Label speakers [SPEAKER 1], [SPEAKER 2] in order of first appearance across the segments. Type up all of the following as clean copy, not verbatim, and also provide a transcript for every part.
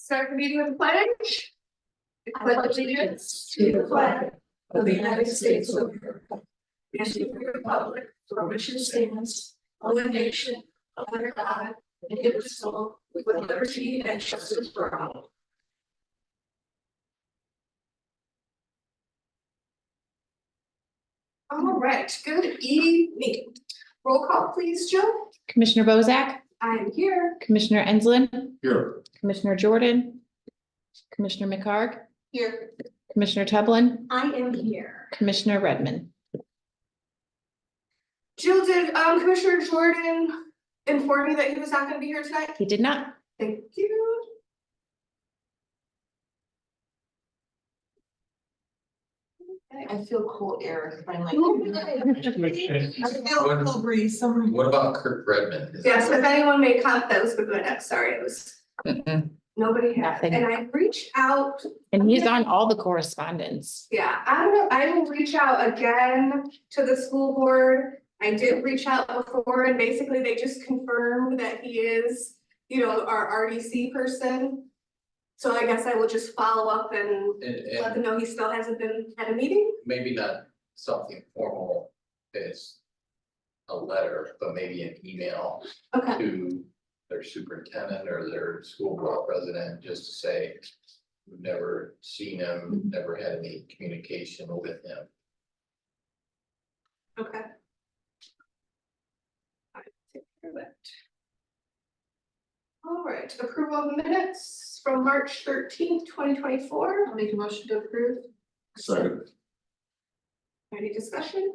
[SPEAKER 1] Start the meeting with the pledge. I pledge allegiance to the flag of the United States of America and to the republic for which it stands, one nation, under God, indivisible, with liberty and justice for all. All right, good evening. Roll call, please, Jill.
[SPEAKER 2] Commissioner Bozak,
[SPEAKER 1] I am here.
[SPEAKER 2] Commissioner Enslin,
[SPEAKER 3] Here.
[SPEAKER 2] Commissioner Jordan, Commissioner McHarg,
[SPEAKER 1] Here.
[SPEAKER 2] Commissioner Tublin,
[SPEAKER 1] I am here.
[SPEAKER 2] Commissioner Redmond.
[SPEAKER 1] Jill, did Commissioner Jordan inform you that he was not going to be here tonight?
[SPEAKER 2] He did not.
[SPEAKER 1] Thank you.
[SPEAKER 4] I feel cool air finally. I
[SPEAKER 1] Yes,
[SPEAKER 4] feel a cool breeze.
[SPEAKER 3] What about Kirk Redmond?
[SPEAKER 1] if anyone made comment, that was good. I'm sorry, it was nobody had.
[SPEAKER 2] Nothing.
[SPEAKER 1] And I reached out.
[SPEAKER 2] And he's on all the correspondence.
[SPEAKER 1] Yeah, I don't know. I will reach out again to the school board. I did reach out before and basically they just confirmed that he is, our RDC person. So I guess I will just follow up and let
[SPEAKER 3] And
[SPEAKER 1] them know he still hasn't been at a meeting.
[SPEAKER 3] maybe not something formal as a letter, but maybe an email
[SPEAKER 1] Okay,
[SPEAKER 3] to their superintendent or their school board president, just to say, we've never seen him, never had any communication with him.
[SPEAKER 1] okay. I take care of that. All right, approval of minutes from March 13th, 2024.
[SPEAKER 4] I'll make a motion to approve.
[SPEAKER 3] Second.
[SPEAKER 1] Any discussion?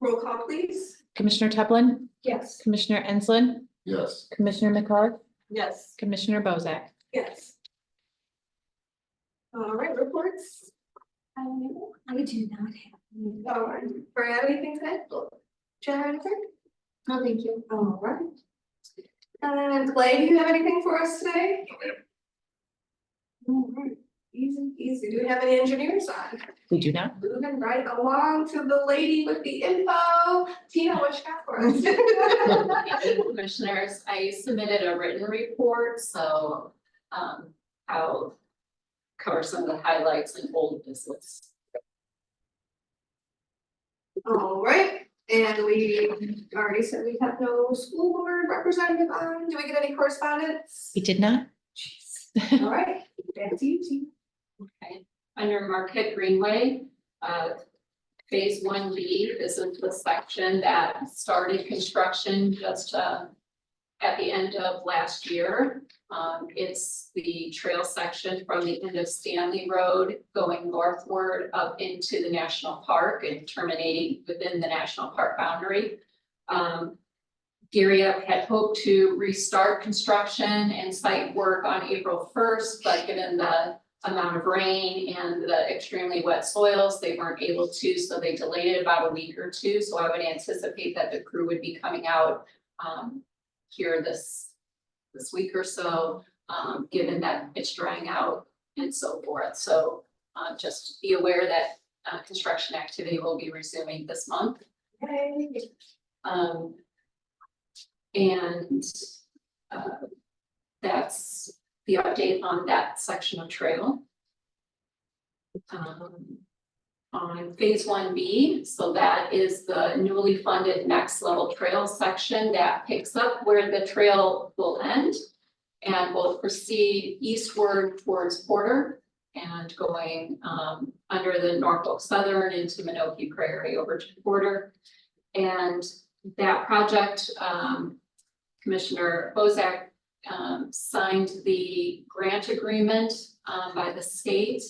[SPEAKER 1] Roll call, please.
[SPEAKER 2] Commissioner Tublin,
[SPEAKER 1] Yes.
[SPEAKER 2] Commissioner Enslin,
[SPEAKER 3] Yes.
[SPEAKER 2] Commissioner McHarg,
[SPEAKER 4] Yes.
[SPEAKER 2] Commissioner Bozak.
[SPEAKER 1] Yes. All right, reports.
[SPEAKER 5] I do not have.
[SPEAKER 1] All right, Brad, anything to add? Jen, anything?
[SPEAKER 5] No, thank you.
[SPEAKER 1] All right. And Clay, do you have anything for us today? All right, easy, easy. Do we have any engineers on?
[SPEAKER 2] We do not.
[SPEAKER 1] Moving right along to the lady with the info. Tina, what you got for us?
[SPEAKER 6] Commissioners, I submitted a written report, so I'll cover some of the highlights and old business.
[SPEAKER 1] All right, and we already said we have no school board representative on. Do we get any correspondence?
[SPEAKER 2] We did not.
[SPEAKER 1] All right, back to you, Tina.
[SPEAKER 6] Okay, under Marquette Greenway, phase 1B, this is the section that started construction just at the end of last year. It's the trail section from the end of Stanley Road going northward up into the national park and terminating within the national park boundary. Gary had hoped to restart construction and site work on April 1st, but given the amount of rain and the extremely wet soils, they weren't able to, so they delayed it about a week or two. So I would anticipate that the crew would be coming out here this week or so, given that it's drying out and so forth. So just be aware that construction activity will be resuming this month.
[SPEAKER 1] Hey.
[SPEAKER 6] And that's the update on that section of trail. On phase 1B, so that is the newly funded next level trail section that picks up where the trail will end and will proceed eastward towards Porter and going under the Norfolk Southern into Minoki Prairie over to Porter. And that project, Commissioner Bozak signed the grant agreement by the state.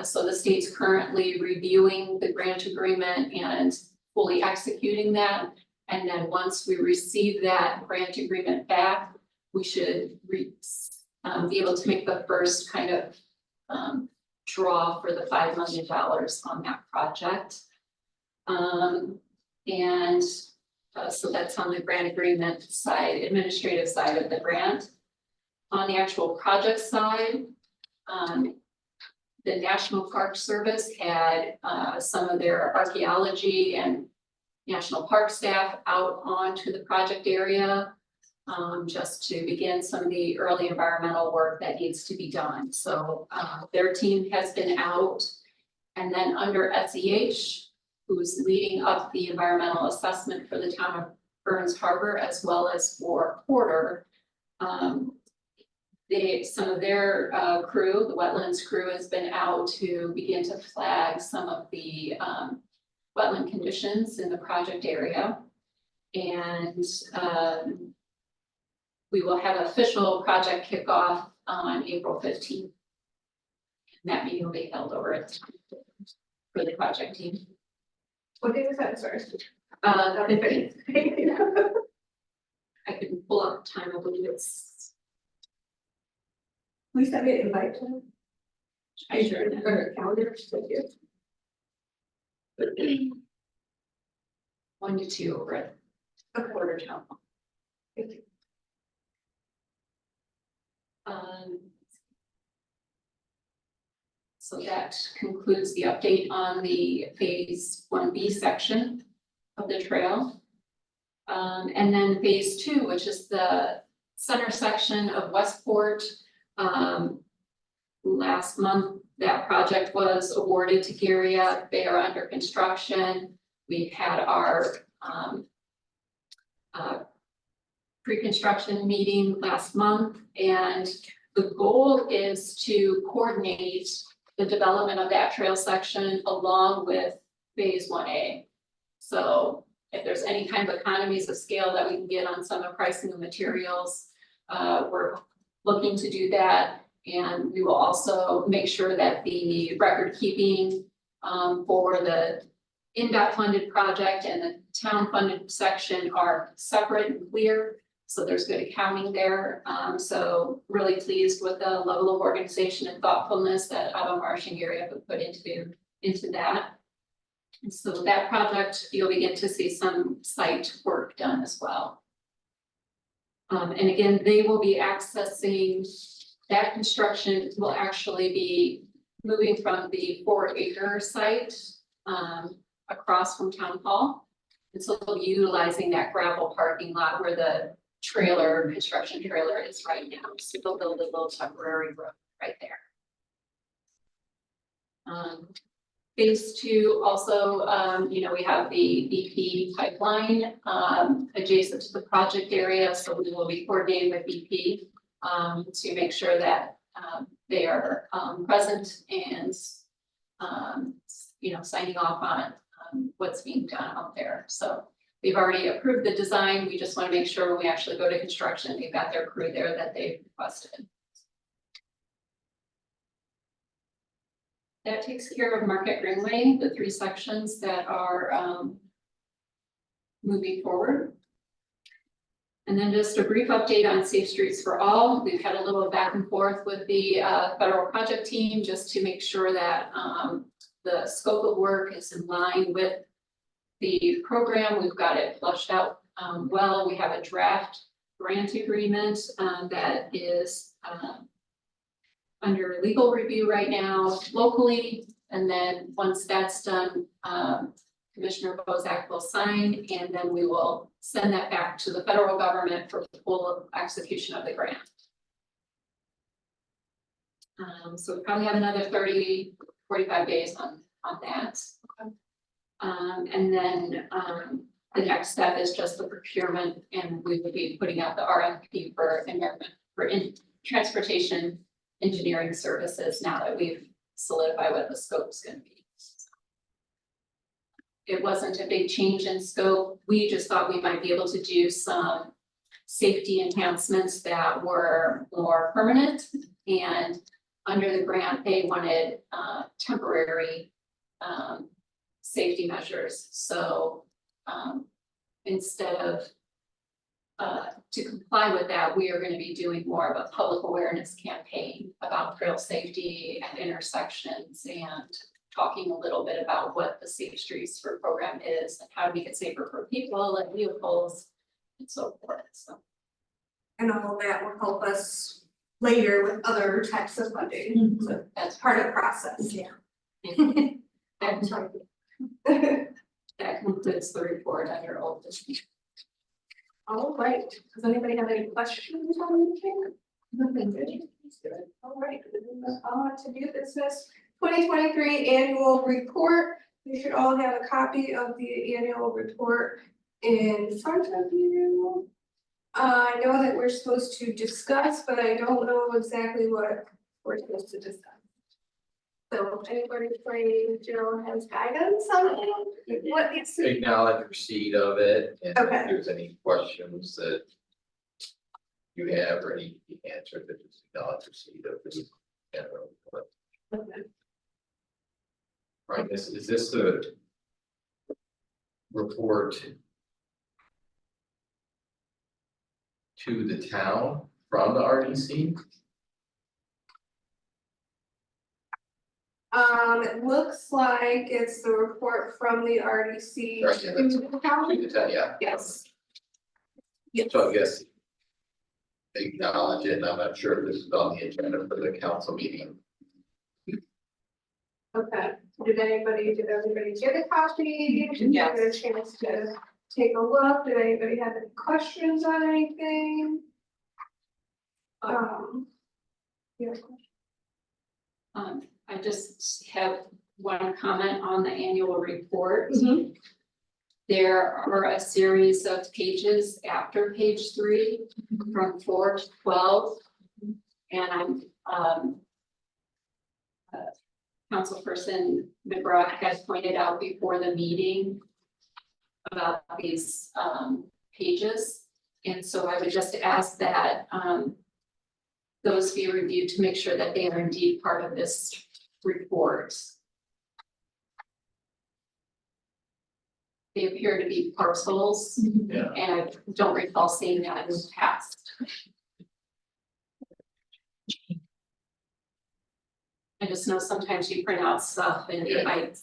[SPEAKER 6] So the state's currently reviewing the grant agreement and fully executing that. And then once we receive that grant agreement back, we should be able to make the first kind of draw for the $5 million on that project. So that's on the grant agreement side, administrative side of the grant. On the actual project side, the National Park Service had some of their archaeology and national park staff out onto the project area. just to begin some of the early environmental work that needs to be done. So, their team has been out. And then under SEH, who's leading up the environmental assessment for the town of Burns Harbor as well as for Porter. Some of their crew, the wetlands crew, has been out to begin to flag some of the wetland conditions in the project area. And we will have official project kickoff on April 15th. And that meeting will be held over at for the project team.
[SPEAKER 1] What day was that, sorry?
[SPEAKER 6] The 15th. I can pull up time, I believe it's.
[SPEAKER 1] Please send me an invite to.
[SPEAKER 6] I sure.
[SPEAKER 1] Or calendar, thank you.
[SPEAKER 6] 1 to 2 over at Porter Town Hall.
[SPEAKER 1] Thank you.
[SPEAKER 6] So that concludes the update on the phase 1B section of the trail. And then phase 2, which is the center section of Westport. Last month, that project was awarded to Garia. They are under construction. We've had our pre-construction meeting last month, and the goal is to coordinate the development of that trail section along with phase 1A. So if there's any kind of economies of scale that we can get on some of pricing of materials, we're looking to do that. And we will also make sure that the record keeping for the NDOT funded project and the town funded section are separate and clear. So there's good accounting there. So really pleased with the level of organization and thoughtfulness that Ava Marsh and Gary have put into that. And so that project, you'll begin to see some site work done as well. And again, they will be accessing, that construction will actually be moving from the 4-acre site across from Town Hall. And so they'll be utilizing that gravel parking lot where the construction trailer is right now. So they'll build a little temporary road right there. Phase 2 also, we have the BP pipeline adjacent to the project area. So we will be coordinating with BP to make sure that they are present and, signing off on what's being done out there. So they've already approved the design. We just want to make sure when we actually go to construction, they've got their crew there that they've requested. That takes care of Market Greenway, the 3 sections that are moving forward. And then just a brief update on Safe Streets for All. We've had a little back and forth with the federal project team just to make sure that the scope of work is in line with the program. We've got it flushed out well. We have a draft grant agreement that is under legal review right now locally. And then once that's done, Commissioner Bozak will sign, and then we will send that back to the federal government for full execution of the grant. So we probably have another 45 days on that. And then the next step is just the procurement, and we will be putting out the RFP for transportation engineering services now that we've solidified what the scope is going to be. It wasn't a big change in scope. We just thought we might be able to do some safety enhancements that were more permanent, and under the grant, they wanted temporary safety measures. So instead of to comply with that, we are going to be doing more of a public awareness campaign about trail safety at intersections and talking a little bit about what the Safe Streets for program is and how to make it safer for people and vehicles and so forth. So.
[SPEAKER 1] And all of that will help us later with other types of funding. So that's part of the process. Yeah.
[SPEAKER 6] That concludes the report under old business.
[SPEAKER 1] All right, does anybody have any questions on anything? Nothing good. All right, on to new business, 2023 annual report. You should all have a copy of the annual report in front of you. I know that we're supposed to discuss, but I don't know exactly what we're supposed to discuss. So anybody playing Jill has guidance on what needs to.
[SPEAKER 3] Acknowledge receipt of it, and
[SPEAKER 1] Okay.
[SPEAKER 3] if there's any questions that you have or any answer, that just acknowledge receipt of the general report.
[SPEAKER 1] Okay.
[SPEAKER 3] Right, is this the report to the town from the RDC?
[SPEAKER 1] It looks like it's the report from the RDC
[SPEAKER 3] Right, yeah,
[SPEAKER 1] to
[SPEAKER 3] that's-
[SPEAKER 1] the town.
[SPEAKER 3] To the town, yeah.
[SPEAKER 1] Yes. Yes.
[SPEAKER 3] So I guess acknowledge it, and I'm not sure if this is on the agenda for the council meeting.
[SPEAKER 1] Okay, did everybody get a copy? Did you get a chance to take a look? Did anybody have any questions on anything? Yeah.
[SPEAKER 6] I just have one comment on the annual report.
[SPEAKER 1] Mhm.
[SPEAKER 6] There are a series of pages after page 3, from 4 to 12. And Councilperson McGraw has pointed out before the meeting about these pages. And so I would just ask that those be reviewed to make sure that they are indeed part of this report. They appear to be parcels,
[SPEAKER 3] Yeah.
[SPEAKER 6] and I don't recall seeing that in the past. I just know sometimes you print out stuff and it might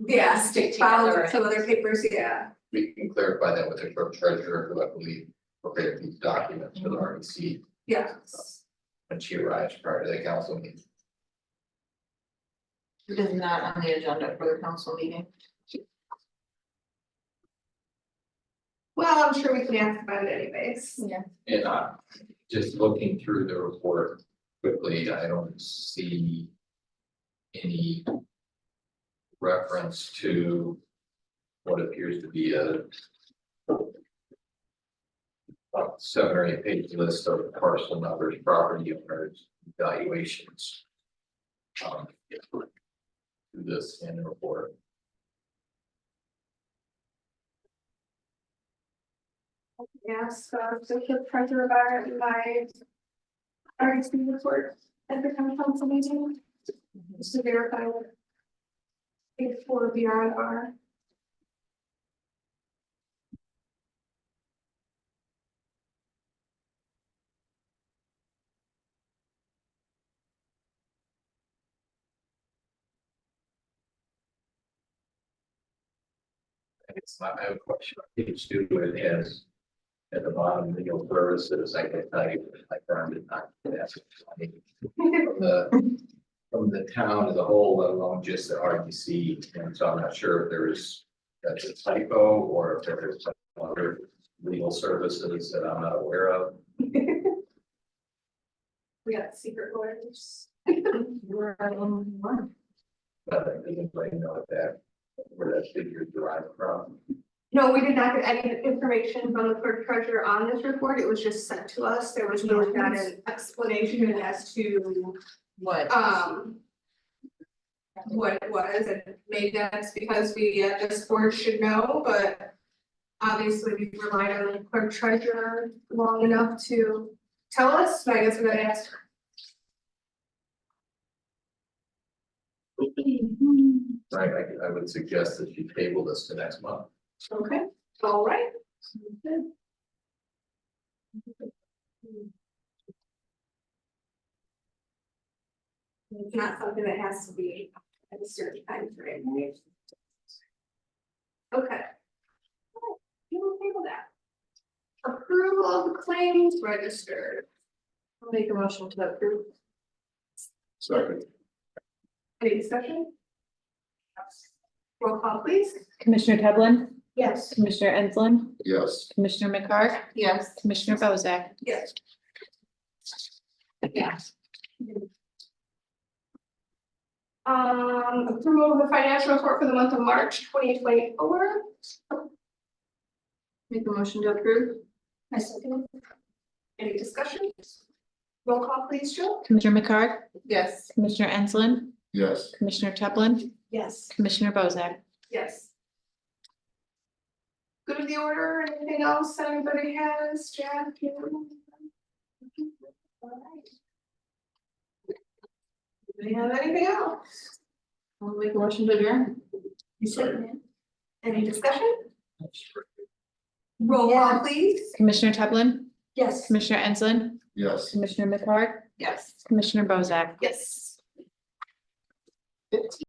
[SPEAKER 1] Yeah,
[SPEAKER 6] stick
[SPEAKER 1] filed
[SPEAKER 6] together.
[SPEAKER 1] with some other papers, yeah.
[SPEAKER 3] We can clarify that with the clerk treasurer, who I believe prepared these documents for the RDC
[SPEAKER 1] Yes.
[SPEAKER 3] when she arrives prior to the council meeting.
[SPEAKER 4] It is not on the agenda for the council meeting.
[SPEAKER 1] Well, I'm sure we can ask about it anyways.
[SPEAKER 3] And just looking through the report quickly, I don't see any reference to what appears to be a 7 or 8 page list of parcel numbers, property owners, valuations. To this in the report.
[SPEAKER 1] Yes, the treasurer about it in my RDC report at the county council meeting. Just to verify what. Before BRR.
[SPEAKER 3] It's not, I have a question on page 2, where it has at the bottom, legal services, I can tell you, I found it not, that's from the town as a whole, let alone just the RDC, and so I'm not sure if there's, that's a typo, or if there's some other legal services that I'm not aware of.
[SPEAKER 1] We got secret lawyers.
[SPEAKER 3] But does anybody know that, where that figure is derived from?
[SPEAKER 1] No, we did not get any information from the clerk treasurer on this report. It was just sent to us. There was no not an explanation as to
[SPEAKER 4] What?
[SPEAKER 1] what it was, and maybe that's because we this board should know, but obviously we've relied on the clerk treasurer long enough to tell us, so I guess we're gonna ask her.
[SPEAKER 3] Right, I would suggest that you table this to next month.
[SPEAKER 1] Okay, all right. It's not something that has to be at a certain time frame, right? Okay. You will table that. Approval of the claims registered.
[SPEAKER 4] I'll make a motion to approve.
[SPEAKER 3] Second.
[SPEAKER 1] Any discussion? Roll call, please.
[SPEAKER 2] Commissioner Tevlin,
[SPEAKER 1] Yes.
[SPEAKER 2] Commissioner Enslin,
[SPEAKER 7] Yes.
[SPEAKER 2] Commissioner McCarr,
[SPEAKER 4] Yes.
[SPEAKER 2] Commissioner Bozak.
[SPEAKER 1] Yes.
[SPEAKER 6] Yes.
[SPEAKER 1] Approval of the financial report for the month of March 2024.
[SPEAKER 4] Make a motion to approve?
[SPEAKER 1] I second. Any discussion? Roll call please, Jill.
[SPEAKER 2] Commissioner McCarr,
[SPEAKER 4] Yes.
[SPEAKER 2] Commissioner Enslin,
[SPEAKER 7] Yes.
[SPEAKER 2] Commissioner Teplin,
[SPEAKER 1] Yes.
[SPEAKER 2] Commissioner Bozak.
[SPEAKER 1] Yes. Good of the order, anything else that anybody has, Jack? You? All right. Do we have anything else?
[SPEAKER 4] I'll make a motion to adjourn.
[SPEAKER 1] Any discussion? Roll call please.
[SPEAKER 2] Commissioner Teplin,
[SPEAKER 1] Yes.
[SPEAKER 2] Commissioner Enslin,
[SPEAKER 7] Yes.
[SPEAKER 2] Commissioner McCarr,
[SPEAKER 1] Yes.
[SPEAKER 2] Commissioner Bozak.
[SPEAKER 1] Yes.